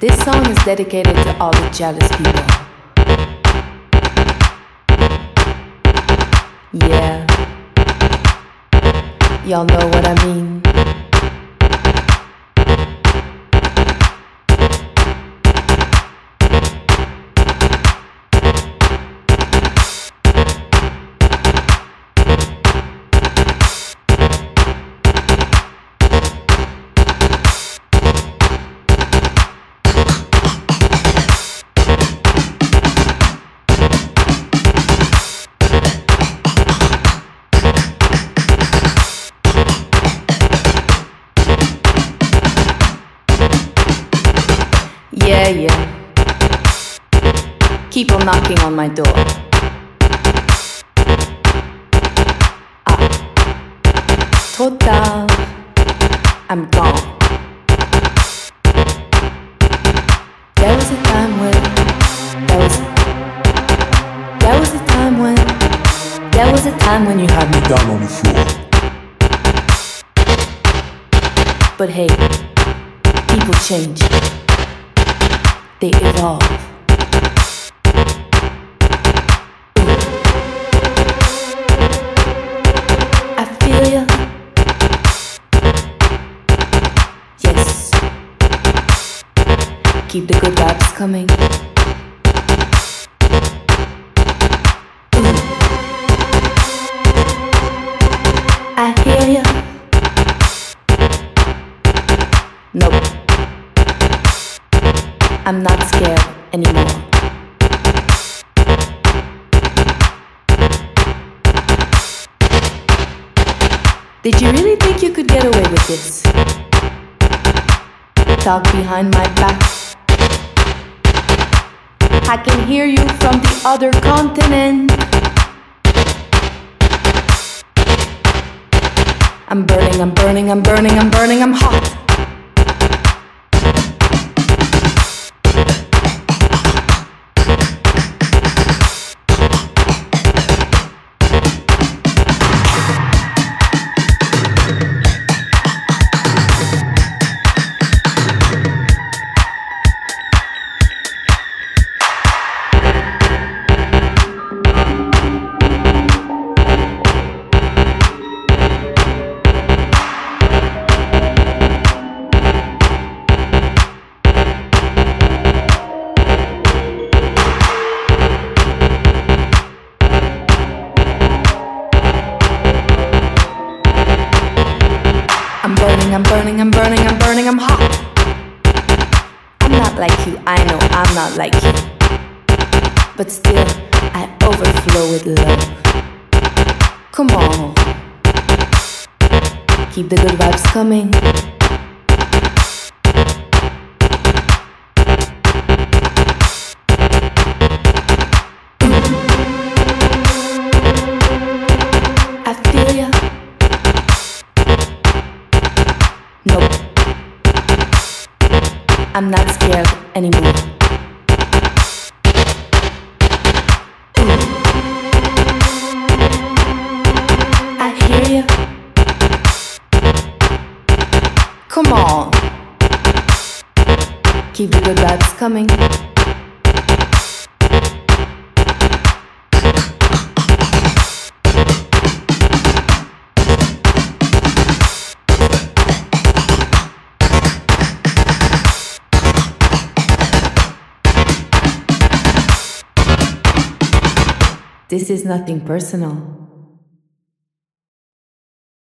This song is dedicated to all the jealous people. Yeah, y'all know what I mean. Yeah. Keep on knocking on my door. Total, I'm gone. There was a time when you had me down on the floor. But hey, people change. They evolve. I feel ya. Yes. Keep the good vibes coming. I hear ya. Nope. I'm not scared anymore. Did you really think you could get away with this? Talk behind my back. I can hear you from the other continent. I'm burning, I'm burning, I'm burning, I'm burning, I'm hot. I'm burning, I'm burning, I'm burning, I'm hot. I'm not like you, I know I'm not like you. But still, I overflow with love. Come on. Keep the good vibes coming. I feel ya. Nope. I'm not scared anymore. I hear ya. Come on. Keep the good vibes coming. This is nothing personal.